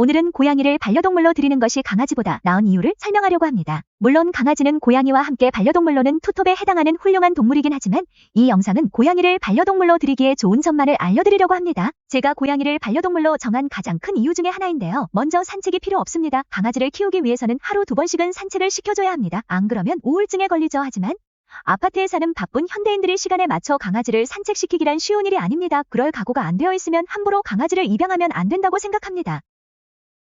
오늘은 고양이를 반려동물로 들이는 것이 강아지보다 나은 이유를 설명하려고 합니다. 물론 강아지는 고양이와 함께 반려동물로는 투톱에 해당하는 훌륭한 동물이긴 하지만 이 영상은 고양이를 반려동물로 들이기에 좋은 점만을 알려드리려고 합니다. 제가 고양이를 반려동물로 정한 가장 큰 이유 중에 하나인데요. 먼저 산책이 필요 없습니다. 강아지를 키우기 위해서는 하루 2번씩은 산책을 시켜줘야 합니다. 안 그러면 우울증에 걸리죠. 하지만 아파트에 사는 바쁜 현대인들이 시간에 맞춰 강아지를 산책시키기란 쉬운 일이 아닙니다. 그럴 각오가 안 되어 있으면 함부로 강아지를 입양하면 안 된다고 생각합니다.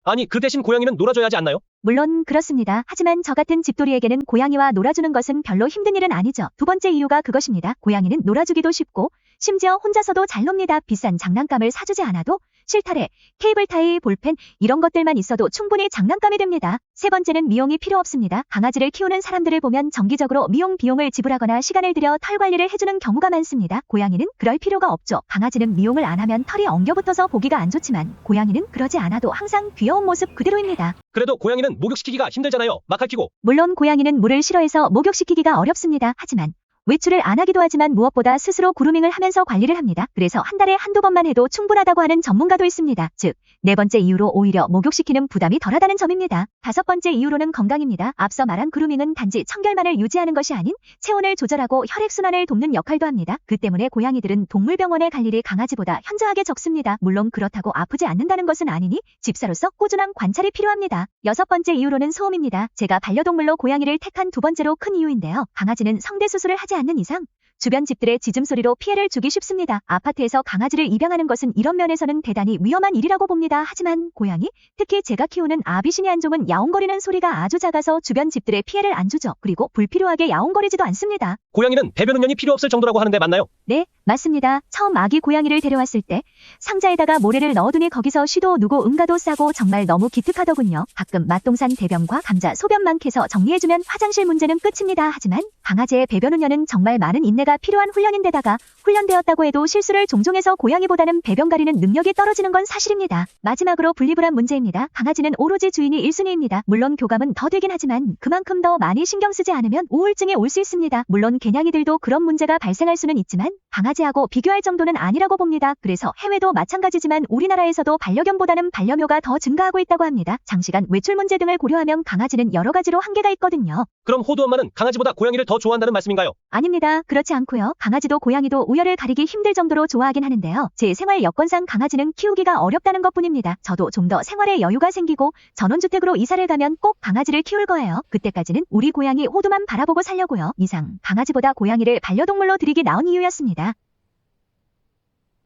아니, 그 대신 고양이는 놀아줘야 하지 않나요? 물론 그렇습니다. 하지만 저 같은 집돌이에게는 고양이와 놀아주는 것은 별로 힘든 일은 아니죠. 두 번째 이유가 그것입니다. 고양이는 놀아주기도 쉽고 심지어 혼자서도 잘 놉니다. 비싼 장난감을 사주지 않아도 실타래, 케이블 타이, 볼펜 이런 것들만 있어도 충분히 장난감이 됩니다. 세 번째는 미용이 필요 없습니다. 강아지를 키우는 사람들을 보면 정기적으로 미용 비용을 지불하거나 시간을 들여 털 관리를 해주는 경우가 많습니다. 고양이는 그럴 필요가 없죠. 강아지는 미용을 안 하면 털이 엉겨붙어서 보기가 안 좋지만 고양이는 그러지 않아도 항상 귀여운 모습 그대로입니다. 그래도 고양이는 목욕시키기가 힘들잖아요. 막 핥히고. 물론 고양이는 물을 싫어해서 목욕시키기가 어렵습니다. 하지만 외출을 안 하기도 하지만 무엇보다 스스로 그루밍을 하면서 관리를 합니다. 그래서 한 달에 한두 번만 해도 충분하다고 하는 전문가도 있습니다. 즉, 네 번째 이유로 오히려 목욕시키는 부담이 덜하다는 점입니다. 다섯 번째 이유로는 건강입니다. 앞서 말한 그루밍은 단지 청결만을 유지하는 것이 아닌 체온을 조절하고 혈액순환을 돕는 역할도 합니다. 그 때문에 고양이들은 동물병원에 갈 일이 강아지보다 현저하게 적습니다. 물론 그렇다고 아프지 않는다는 것은 아니니 집사로서 꾸준한 관찰이 필요합니다. 여섯 번째 이유로는 소음입니다. 제가 반려동물로 고양이를 택한 두 번째로 큰 이유인데요. 강아지는 성대 수술을 하지 않는 이상 주변 집들의 짖음소리로 피해를 주기 쉽습니다. 아파트에서 강아지를 입양하는 것은 이런 면에서는 대단히 위험한 일이라고 봅니다. 하지만 고양이, 특히 제가 키우는 아비시니 안종은 야옹거리는 소리가 아주 작아서 주변 집들의 피해를 안 주죠. 그리고 불필요하게 야옹거리지도 않습니다. 고양이는 배변 훈련이 필요 없을 정도라고 하는데 맞나요? 네, 맞습니다. 처음 아기 고양이를 데려왔을 때 상자에다가 모래를 넣어두니 거기서 쉬도 누고 응가도 싸고 정말 너무 기특하더군요. 가끔 맛동산 대변과 감자 소변만 캐서 정리해주면 화장실 문제는 끝입니다. 하지만 강아지의 배변 훈련은 정말 많은 인내가 필요한 훈련인데다가 훈련되었다고 해도 실수를 종종 해서 고양이보다는 배변 가리는 능력이 떨어지는 건 사실입니다. 마지막으로 분리불안 문제입니다. 강아지는 오로지 주인이 1순위입니다. 물론 교감은 더 되긴 하지만 그만큼 더 많이 신경 쓰지 않으면 우울증이 올 수 있습니다. 물론 개냥이들도 그런 문제가 발생할 수는 있지만 강아지하고 비교할 정도는 아니라고 봅니다. 그래서 해외도 마찬가지지만 우리나라에서도 반려견보다는 반려묘가 더 증가하고 있다고 합니다. 장시간 외출 문제 등을 고려하면 강아지는 여러 가지로 한계가 있거든요. 그럼 호두 엄마는 강아지보다 고양이를 더 좋아한다는 말씀인가요? 아닙니다. 그렇지 않고요. 강아지도 고양이도 우열을 가리기 힘들 정도로 좋아하긴 하는데요. 제 생활 여건상 강아지는 키우기가 어렵다는 것뿐입니다. 저도 좀 더 생활에 여유가 생기고 전원주택으로 이사를 가면 꼭 강아지를 키울 거예요. 그때까지는 우리 고양이 호두만 바라보고 살려고요. 이상 강아지보다 고양이를 반려동물로 들이기 나온 이유였습니다.